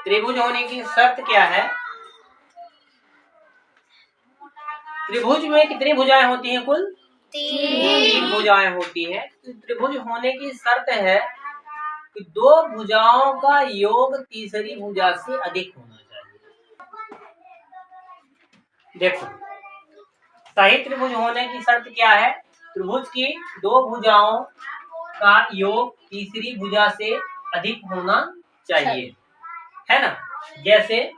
त्रिभुज होने की शर्त क्या है? त्रिभुज में कितनी भुजाएं होती हैं? कुल 3 भुजाएं होती है। तो त्रिभुज होने की शर्त है कि 2 भुजाओं का योग तीसरी भुजा से अधिक होना चाहिए। देखो, सही त्रिभुज होने की शर्त क्या है? त्रिभुज की 2 भुजाओं का योग तीसरी भुजा से अधिक होना चाहिए, है ना। जैसे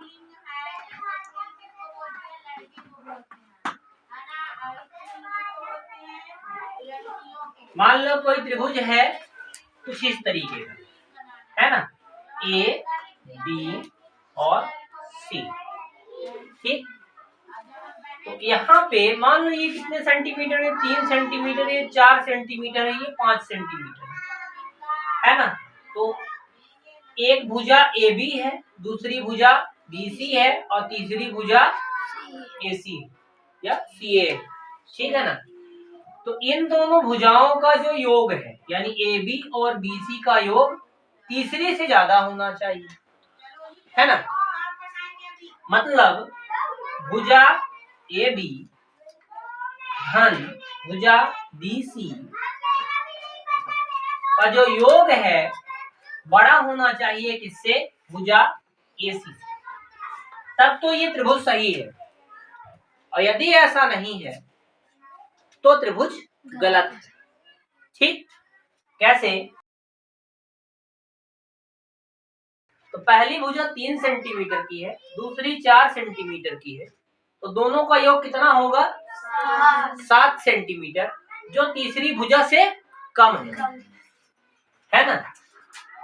मान लो कोई त्रिभुज है कुछ इस तरीके का, है ना, ए बी और सी, ठीक। तो यहाँ पे मान लो ये कितने सेंटीमीटर है? 3 सेंटीमीटर, ये 4 सेंटीमीटर है, ये 5 सेंटीमीटर है ना। तो एक भुजा ए बी है, दूसरी भुजा बी सी है और तीसरी भुजा ए सी या सी ए, ठीक है ना। तो इन दोनों भुजाओं का जो योग है यानी ए बी और बी सी का योग तीसरे से ज्यादा होना चाहिए, है ना। मतलब भुजा ए बी धन भुजा बी सी का जो योग है बड़ा होना चाहिए किससे? भुजा ए सी से, तब तो ये त्रिभुज सही है। और यदि ऐसा नहीं है तो त्रिभुज गलत है, ठीक। कैसे? तो पहली भुजा 3 सेंटीमीटर की है, दूसरी 4 सेंटीमीटर की है, तो दोनों का योग कितना होगा? 7 सेंटीमीटर, जो तीसरी भुजा से कम है ना।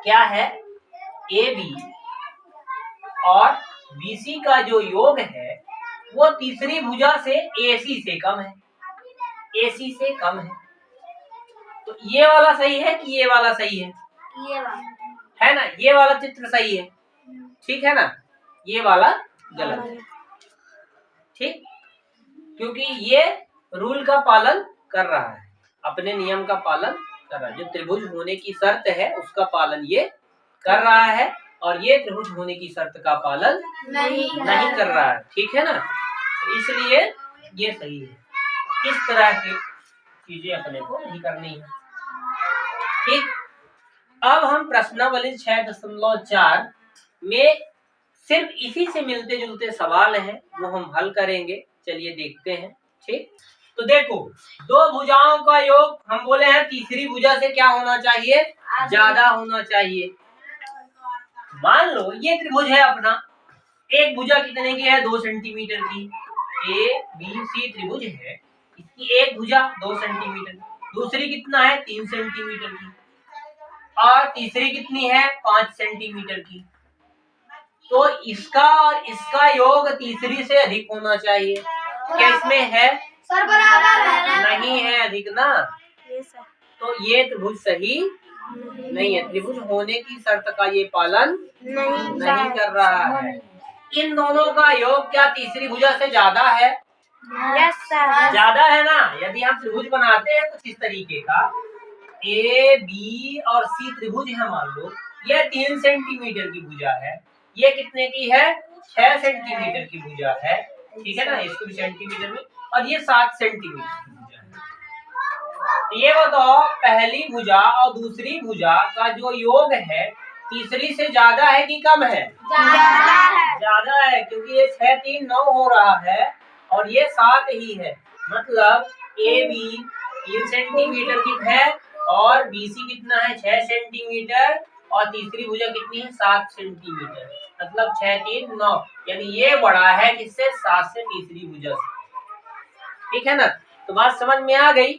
क्या है? ए बी और बी सी का जो योग है वो तीसरी भुजा से ए सी से कम है, ए सी से कम है। तो ये वाला सही है कि ये वाला सही है? ये वाला है ना, ये वाला चित्र सही है, ठीक है ना। ये वाला गलत है, ठीक, क्योंकि ये रूल का पालन कर रहा है, अपने नियम का पालन कर रहा है। जो त्रिभुज होने की शर्त है उसका पालन ये कर रहा है और ये त्रिभुज होने की शर्त का पालन नहीं कर रहा है, ठीक है ना। तो इसलिए ये सही है। इस तरह की चीजें अपने को नहीं करनी है, ठीक। अब हम प्रश्नावली 6.4 में सिर्फ इसी से मिलते जुलते सवाल हैं वो हम हल करेंगे। चलिए देखते हैं, ठीक। तो देखो, 2 भुजाओं का योग हम बोले हैं तीसरी भुजा से क्या होना चाहिए? ज्यादा होना चाहिए। मान लो ये त्रिभुज है अपना, एक भुजा कितने की है? 2 सेंटीमीटर की। ए बी सी त्रिभुज है, इसकी एक भुजा 2 सेंटीमीटर, दूसरी कितना है? 3 सेंटीमीटर की, और तीसरी कितनी है? 5 सेंटीमीटर की। तो इसका और इसका योग तीसरी से अधिक होना चाहिए। क्या इसमें है? सर बराबर है। नहीं है अधिक ना, तो ये त्रिभुज सही नहीं है। त्रिभुज होने की शर्त का ये पालन नहीं कर रहा है। इन दोनों का योग क्या तीसरी भुजा से ज्यादा है? ज्यादा है ना। यदि हम त्रिभुज बनाते हैं कुछ इस तरीके का, ए बी और सी त्रिभुज है, मान लो ये 3 सेंटीमीटर की भुजा है, ये कितने की है? 6 सेंटीमीटर की भुजा है, ठीक है ना, इसको भी सेंटीमीटर में, और ये 7 सेंटीमीटर की भुजा है। तो ये बताओ पहली भुजा और दूसरी भुजा का जो योग है तीसरी से ज्यादा है कि कम है? ज्यादा है, क्योंकि ये 6 3 9 हो रहा है और ये 7 ही है। मतलब ए बी 3 सेंटीमीटर की है और बी सी कितना है? 6 सेंटीमीटर, और तीसरी भुजा कितनी है? 7 सेंटीमीटर। मतलब 6 3 9, यानी ये बड़ा है किससे? 7 से तीसरी भुजा से, ठीक है ना। तो बात समझ में आ गई?